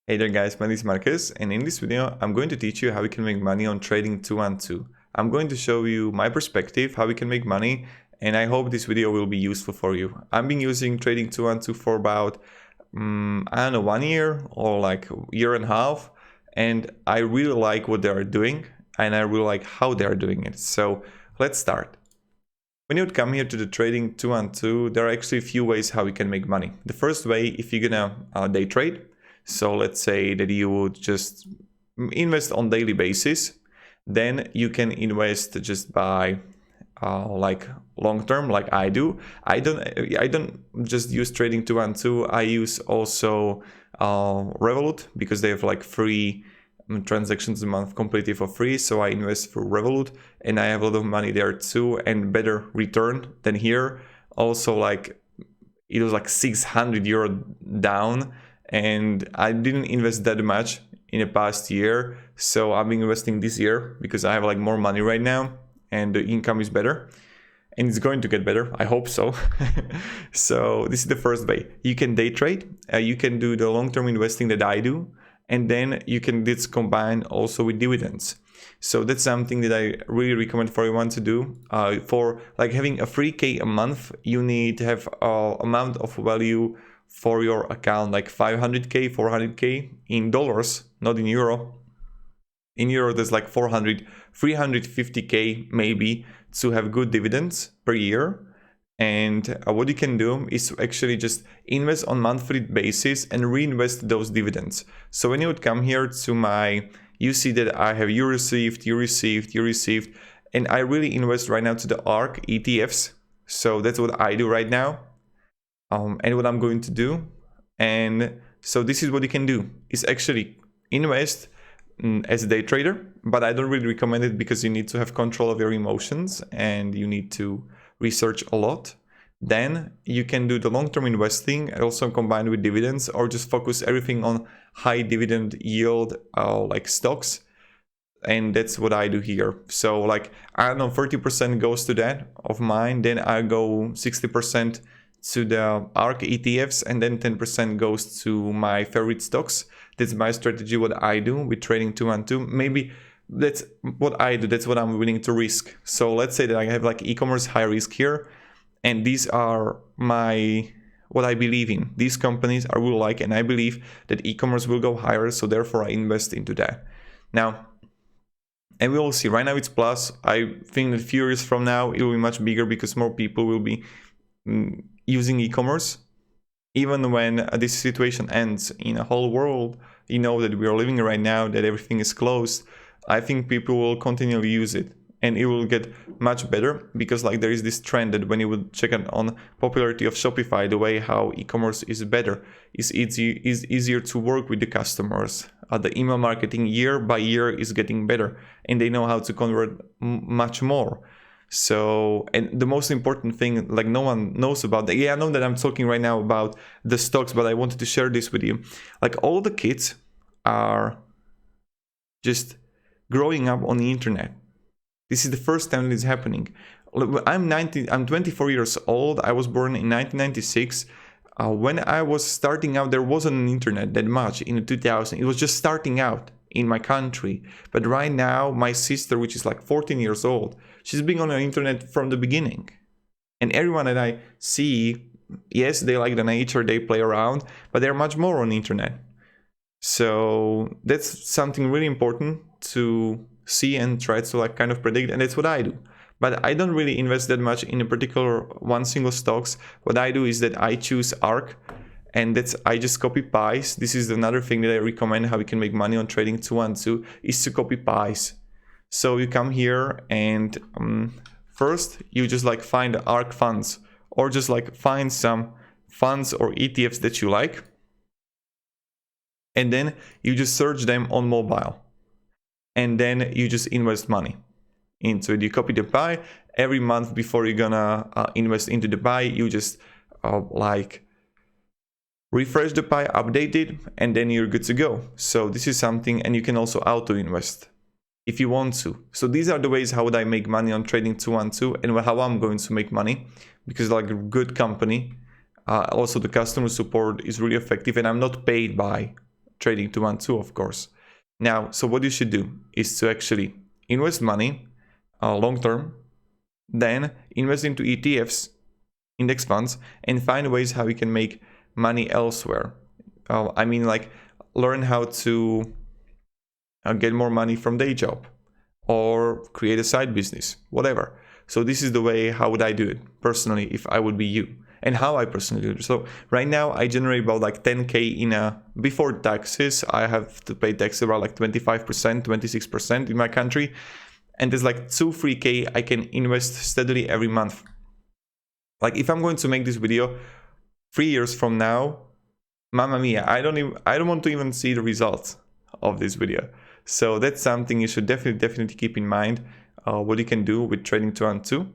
Hey there guys, my name is Marcus, and in this video I'm going to teach you how you can make money on Trading212. I'm going to show you my perspective, how we can make money, and I hope this video will be useful for you. I've been using Trading212 for about, I don't know, 1 year or like a year and a half, and I really like what they are doing, and I really like how they are doing it. So let's start. When you would come here to the Trading212, there are actually a few ways how you can make money. The first way, if you're gonna day trade, so let's say that you would just invest on daily basis, then you can invest just by like long term, like I do. I don't just use Trading212. I use also Revolut because they have like free transactions a month completely for free. So I invest through Revolut, and I have a lot of money there too, and better return than here. Also, like it was like 600 euro down, and I didn't invest that much in the past year, so I'm investing this year because I have like more money right now and the income is better, and it's going to get better, I hope so. So this is the first way. You can day trade, you can do the long-term investing that I do, and then you can this combine also with dividends. So that's something that I really recommend for everyone to do. For like having a 3K a month, you need to have amount of value for your account, like 500K, 400K in dollars, not in euro. In euro, there's like 400, 350K maybe to have good dividends per year. And what you can do is actually just invest on monthly basis and reinvest those dividends. So when you would come here to my, you see that I have you received, and I really invest right now to the ARK ETFs. So that's what I do right now, and what I'm going to do. And so this is what you can do, is actually invest as a day trader, but I don't really recommend it because you need to have control of your emotions and you need to research a lot. Then you can do the long-term investing, also combined with dividends, or just focus everything on high dividend yield like stocks. And that's what I do here. So like, I don't know, 30% goes to that of mine, then I go 60% to the ARK ETFs, and then 10% goes to my favorite stocks. That's my strategy, what I do with Trading212. Maybe that's what I do, that's what I'm willing to risk. So let's say that I have like e-commerce high risk here, and these are what I believe in. These companies I will like, and I believe that e-commerce will go higher, so therefore I invest into that. Now, and we will see, right now it's plus. I think that a few years from now it will be much bigger because more people will be using e-commerce. Even when this situation ends in a whole world, you know, that we are living right now, that everything is closed, I think people will continually use it, and it will get much better because like there is this trend that when you would check on popularity of Shopify, the way how e-commerce is better, is easier to work with the customers. The email marketing year by year is getting better, and they know how to convert much more. So, and the most important thing, like no one knows about that. Yeah, I know that I'm talking right now about the stocks, but I wanted to share this with you. Like all the kids are just growing up on the internet. This is the first time that it's happening. I'm 24 years old. I was born in 1996. When I was starting out, there wasn't an internet that much in 2000. It was just starting out in my country. But right now, my sister, which is like 14 years old, she's been on the internet from the beginning. And everyone that I see, yes, they like the nature, they play around, but they're much more on the internet. So that's something really important to see and try to like kind of predict, and that's what I do. But I don't really invest that much in a particular one single stocks. What I do is that I choose ARK, and that's I just copy pies. This is another thing that I recommend how we can make money on Trading212, is to copy pies. So you come here and first you just like find ARK funds, or just like find some funds or ETFs that you like, and then you just search them on mobile, and then you just invest money into it. You copy the pie. Every month before you're gonna invest into the pie, you just like refresh the pie, update it, and then you're good to go. So this is something, and you can also auto invest if you want to. So these are the ways how would I make money on Trading212, and how I'm going to make money, because like a good company, also the customer support is really effective, and I'm not paid by Trading212, of course. Now, so what you should do is to actually invest money long term, then invest into ETFs, index funds, and find ways how you can make money elsewhere. I mean, like, learn how to get more money from day job or create a side business, whatever. So this is the way how would I do it personally if I would be you, and how I personally do it. So right now I generate about like 10k in a, before taxes. I have to pay tax around like 25%, 26% in my country, and there's like 2-3k I can invest steadily every month. Like if I'm going to make this video 3 years from now, mamma mia, I don't want to even see the results of this video. So that's something you should definitely keep in mind, what you can do with Trading212.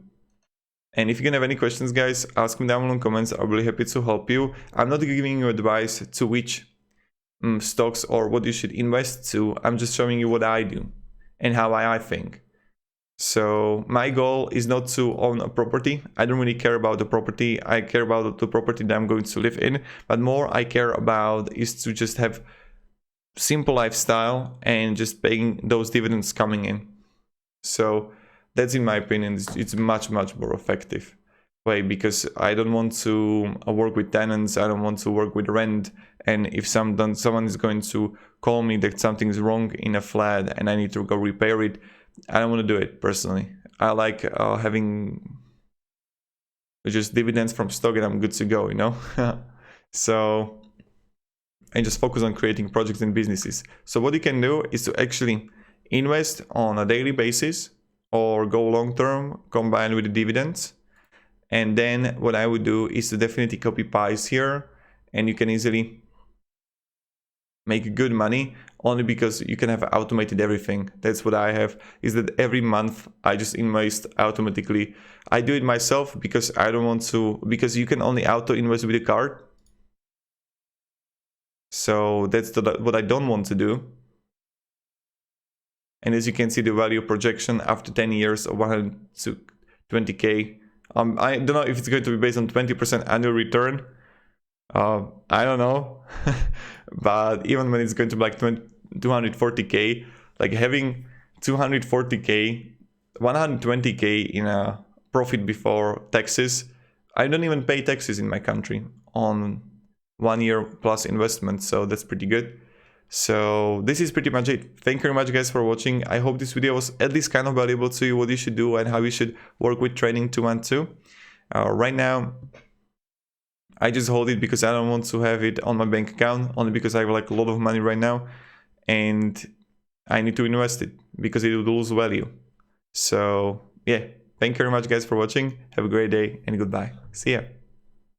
And if you can have any questions, guys, ask me down below in comments. I'm really happy to help you. I'm not giving you advice to which stocks or what you should invest to. I'm just showing you what I do and how I think. So my goal is not to own a property. I don't really care about the property. I care about the property that I'm going to live in. But more I care about is to just have simple lifestyle and just paying those dividends coming in. So that's, in my opinion, it's much more effective way, because I don't want to work with tenants. I don't want to work with rent. And if someone is going to call me that something's wrong in a flat and I need to go repair it, I don't want to do it personally. I like having just dividends from stock and I'm good to go, you know. So and just focus on creating projects and businesses. So what you can do is to actually invest on a daily basis or go long term combined with the dividends. And then what I would do is to definitely copy pies here, and you can easily make good money only because you can have automated everything. That's what I have, is that every month I just invest automatically. I do it myself because I don't want to, because you can only auto invest with a card. So that's what I don't want to do. And as you can see, the value projection after 10 years of 120k. I don't know if it's going to be based on 20% annual return. I don't know. But even when it's going to be like 240k, like having 240k, 120k in a profit before taxes. I don't even pay taxes in my country on 1 year plus investment, so that's pretty good. So this is pretty much it. Thank you very much, guys, for watching. I hope this video was at least kind of valuable to you, what you should do and how you should work with Trading212. Right now I just hold it because I don't want to have it on my bank account, only because I have like a lot of money right now and I need to invest it because it will lose value. So yeah, thank you very much, guys, for watching. Have a great day and goodbye. See ya.